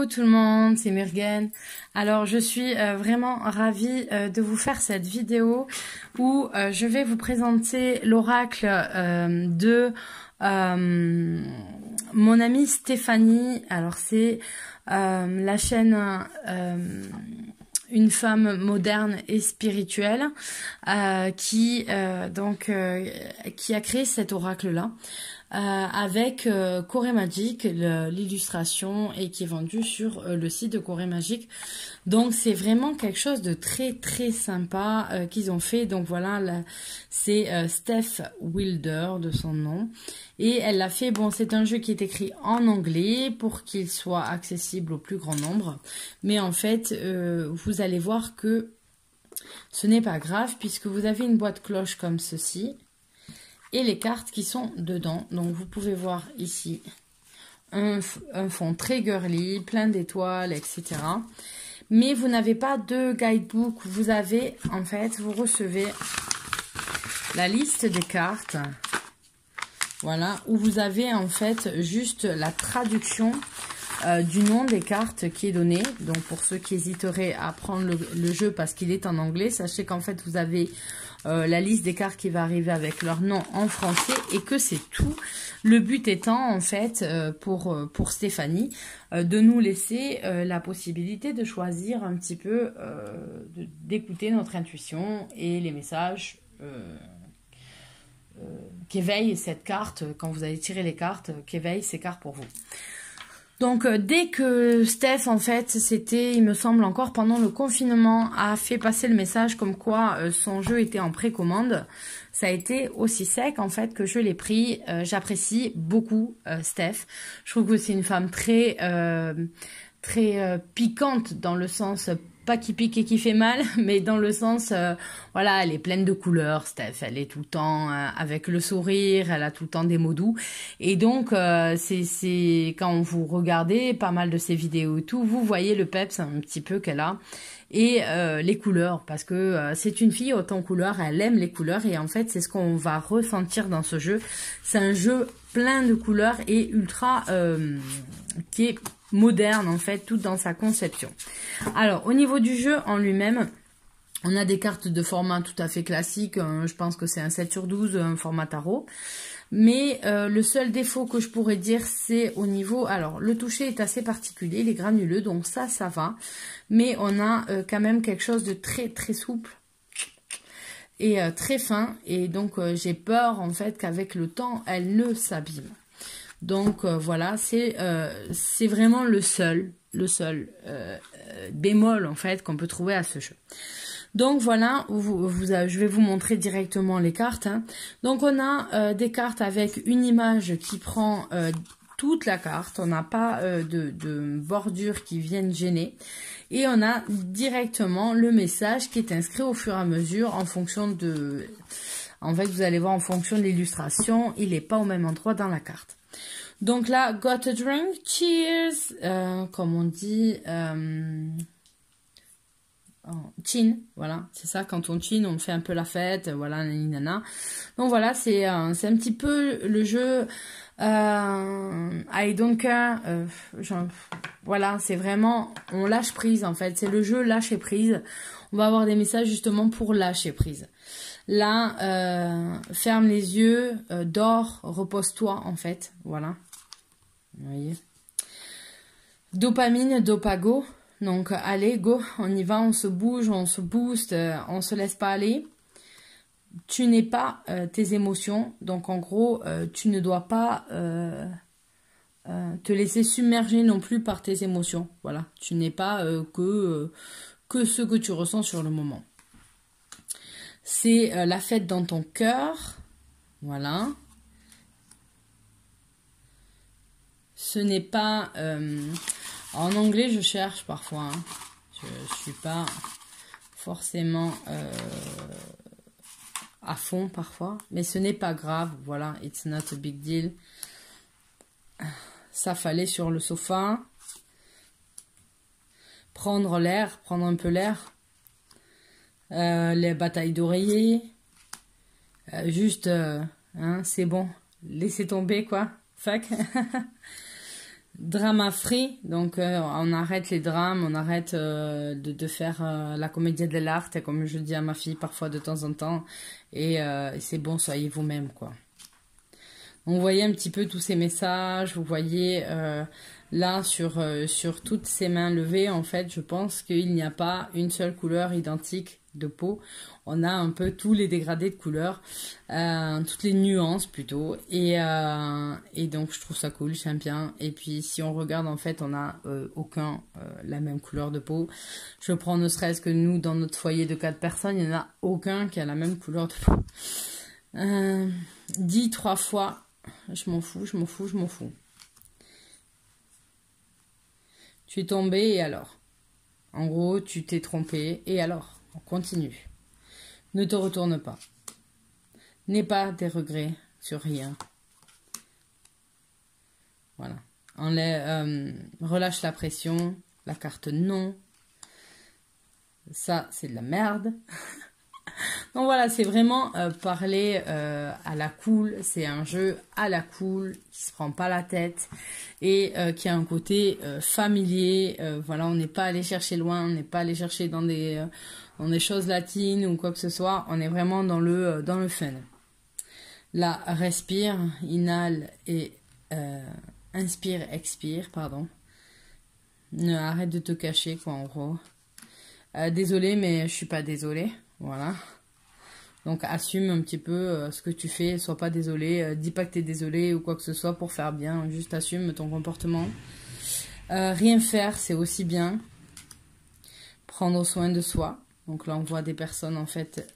tout le monde, c'est Murgen. Alors je suis vraiment ravie de vous faire cette vidéo où je vais vous présenter l'oracle de mon amie Stéphanie. Alors c'est la chaîne Une femme moderne et spirituelle qui a créé cet oracle là. Avec Corée Magic, l'illustration, et qui est vendue sur le site de Corée Magic. Donc c'est vraiment quelque chose de très très sympa qu'ils ont fait. Donc voilà, c'est Steph Wilder de son nom, et elle l'a fait. Bon, c'est un jeu qui est écrit en anglais pour qu'il soit accessible au plus grand nombre, mais en fait vous allez voir que ce n'est pas grave puisque vous avez une boîte cloche comme ceci et les cartes qui sont dedans. Donc vous pouvez voir ici un fond très girly, plein d'étoiles, etc. Mais vous n'avez pas de guidebook. Vous avez, en fait, vous recevez la liste des cartes. Voilà, où vous avez en fait juste la traduction du nom des cartes qui est donné. Donc pour ceux qui hésiteraient à prendre le jeu parce qu'il est en anglais, sachez qu'en fait vous avez la liste des cartes qui va arriver avec leur nom en français et que c'est tout. Le but étant en fait pour Stéphanie de nous laisser la possibilité de choisir un petit peu, d'écouter notre intuition et les messages qu'éveille cette carte quand vous allez tirer les cartes, qu'éveille ces cartes pour vous. Donc dès que Steph, en fait, c'était, il me semble encore pendant le confinement, a fait passer le message comme quoi son jeu était en précommande, ça a été aussi sec en fait que je l'ai pris. J'apprécie beaucoup Steph. Je trouve que c'est une femme très piquante, dans le sens pas qui pique et qui fait mal, mais dans le sens, voilà, elle est pleine de couleurs, Steph. Elle est tout le temps avec le sourire, elle a tout le temps des mots doux. Et donc, c'est quand vous regardez pas mal de ses vidéos et tout, vous voyez le peps un petit peu qu'elle a. Et les couleurs, parce que c'est une fille haute en couleurs, elle aime les couleurs, et en fait, c'est ce qu'on va ressentir dans ce jeu. C'est un jeu plein de couleurs et ultra, qui est moderne en fait, tout dans sa conception. Alors au niveau du jeu en lui-même, on a des cartes de format tout à fait classique, je pense que c'est un 7/12, un format tarot. Mais le seul défaut que je pourrais dire, c'est au niveau... Alors le toucher est assez particulier, il est granuleux, donc ça va. Mais on a quand même quelque chose de très très souple et très fin. Et donc j'ai peur en fait qu'avec le temps, elle ne s'abîme. Donc voilà, c'est vraiment le seul bémol en fait qu'on peut trouver à ce jeu. Donc voilà, je vais vous montrer directement les cartes. Hein. Donc on a des cartes avec une image qui prend toute la carte. On n'a pas de bordures qui viennent gêner. Et on a directement le message qui est inscrit au fur et à mesure en fonction de... En fait, vous allez voir en fonction de l'illustration, il n'est pas au même endroit dans la carte. Donc là, got a drink, cheers, comme on dit, chin, voilà, c'est ça, quand on chin, on fait un peu la fête, voilà, nanana. Donc voilà, c'est un petit peu le jeu, I don't care, voilà, c'est vraiment, on lâche prise en fait, c'est le jeu lâcher prise. On va avoir des messages justement pour lâcher prise. Là, ferme les yeux, dors, repose-toi en fait, voilà. Vous voyez. Dopamine, dopago. Donc allez, go, on y va, on se bouge, on se booste, on se laisse pas aller. Tu n'es pas tes émotions, donc en gros, tu ne dois pas te laisser submerger non plus par tes émotions. Voilà, tu n'es pas que ce que tu ressens sur le moment. C'est la fête dans ton cœur, voilà. Ce n'est pas... en anglais, je cherche parfois. Hein. Je ne suis pas forcément à fond parfois. Mais ce n'est pas grave. Voilà, it's not a big deal. S'affaler sur le sofa. Prendre l'air, prendre un peu l'air. Les batailles d'oreiller. Juste, hein, c'est bon. Laissez tomber, quoi. Fuck. Drama free, donc on arrête les drames, on arrête de faire la commedia dell'arte, comme je dis à ma fille parfois de temps en temps, et c'est bon, soyez vous-même, quoi. Donc, vous voyez un petit peu tous ces messages, vous voyez là sur toutes ces mains levées, en fait, je pense qu'il n'y a pas une seule couleur identique de peau. On a un peu tous les dégradés de couleurs, toutes les nuances plutôt, et donc je trouve ça cool, j'aime bien. Et puis si on regarde, en fait, on a aucun la même couleur de peau. Je prends ne serait-ce que nous, dans notre foyer de 4 personnes, il n'y en a aucun qui a la même couleur de peau. Dis 3 fois, je m'en fous, je m'en fous, je m'en fous. Tu es tombé et alors? En gros, tu t'es trompé et alors? On continue. Ne te retourne pas. N'aie pas des regrets sur rien. Voilà. Relâche la pression. La carte non. Ça, c'est de la merde. Donc voilà, c'est vraiment parler à la cool. C'est un jeu à la cool qui se prend pas la tête et qui a un côté familier. Voilà, on n'est pas allé chercher loin, on n'est pas allé chercher dans des choses latines ou quoi que ce soit. On est vraiment dans le fun. Là, respire, inhale et inspire, expire, pardon. Arrête de te cacher, quoi, en gros. Désolée, mais je suis pas désolée. Voilà. Donc, assume un petit peu ce que tu fais. Sois pas désolé. Dis pas que tu es désolé ou quoi que ce soit pour faire bien. Juste assume ton comportement. Rien faire, c'est aussi bien. Prendre soin de soi. Donc là, on voit des personnes, en fait,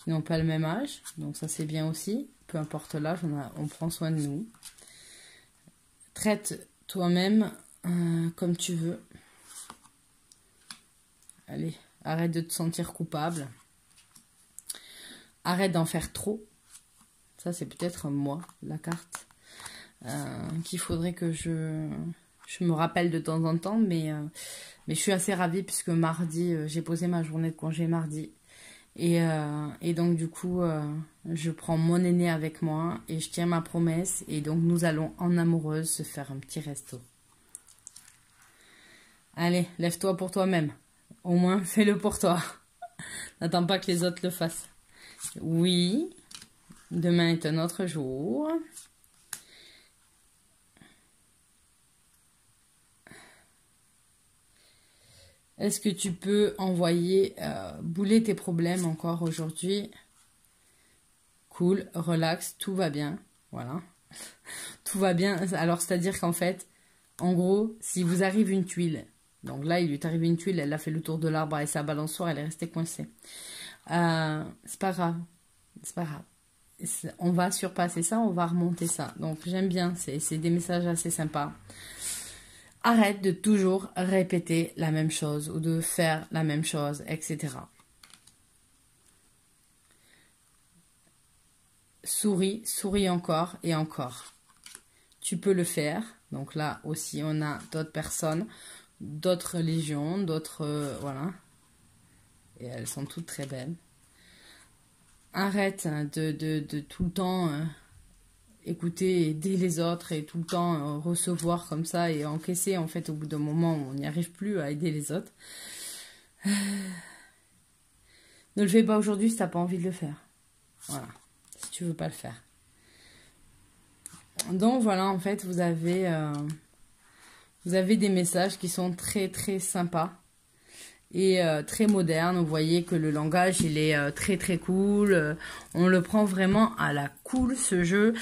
qui n'ont pas le même âge. Donc ça, c'est bien aussi. Peu importe l'âge, on prend soin de nous. Traite toi-même comme tu veux. Allez, arrête de te sentir coupable. Arrête d'en faire trop. Ça, c'est peut-être moi, la carte. Qu'il faudrait que je me rappelle de temps en temps. Mais je suis assez ravie puisque mardi, j'ai posé ma journée de congé mardi. Et donc, du coup, je prends mon aîné avec moi et je tiens ma promesse. Et donc, nous allons en amoureuse se faire un petit resto. Allez, lève-toi pour toi-même. Au moins, fais-le pour toi. N'attends pas que les autres le fassent. Oui, demain est un autre jour. Est-ce que tu peux envoyer bouler tes problèmes encore aujourd'hui? Cool, relax, tout va bien. Voilà. Tout va bien. Alors, c'est-à-dire qu'en fait, en gros, si vous arrive une tuile, donc là, il lui est arrivé une tuile, elle a fait le tour de l'arbre et sa balançoire, elle est restée coincée. C'est pas grave. C'est pas grave. On va surpasser ça, on va remonter ça. Donc, j'aime bien. C'est des messages assez sympas. Arrête de toujours répéter la même chose ou de faire la même chose, etc. Souris, souris encore et encore. Tu peux le faire. Donc là aussi, on a d'autres personnes, d'autres religions, d'autres... voilà. Et elles sont toutes très belles. Arrête de tout le temps... écouter et aider les autres et tout le temps recevoir comme ça et encaisser. En fait, au bout d'un moment, on n'y arrive plus à aider les autres. Ne le fais pas aujourd'hui si tu n'as pas envie de le faire. Voilà, si tu veux pas le faire. Donc voilà, en fait, vous avez des messages qui sont très très sympas et très moderne. Vous voyez que le langage, il est très très cool. On le prend vraiment à la cool, ce jeu.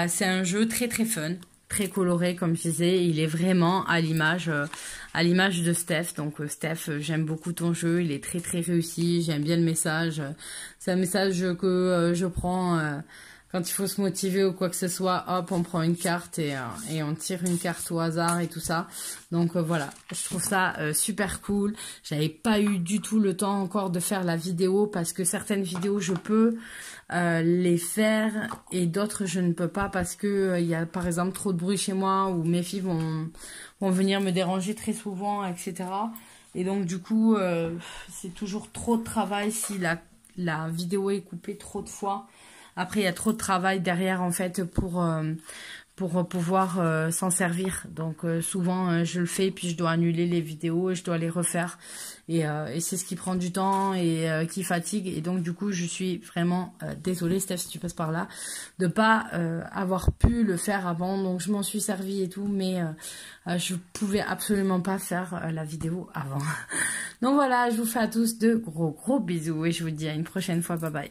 C'est un jeu très très fun, très coloré, comme je disais. Il est vraiment à l'image de Steph. Donc Steph, j'aime beaucoup ton jeu. Il est très très réussi. J'aime bien le message. C'est un message que je prends... quand il faut se motiver ou quoi que ce soit, hop, on prend une carte et on tire une carte au hasard et tout ça. Donc voilà, je trouve ça super cool. J'avais pas eu du tout le temps encore de faire la vidéo parce que certaines vidéos, je peux les faire et d'autres, je ne peux pas parce que il y a par exemple trop de bruit chez moi ou mes filles vont venir me déranger très souvent, etc. Et donc du coup, c'est toujours trop de travail si la vidéo est coupée trop de fois. Après, il y a trop de travail derrière, en fait, pour pour pouvoir s'en servir. Donc souvent je le fais puis je dois annuler les vidéos et je dois les refaire et c'est ce qui prend du temps et qui fatigue, et donc du coup je suis vraiment désolée Steph si tu passes par là de pas avoir pu le faire avant. Donc je m'en suis servi et tout, mais je pouvais absolument pas faire la vidéo avant. Donc voilà, je vous fais à tous de gros bisous et je vous dis à une prochaine fois, bye bye.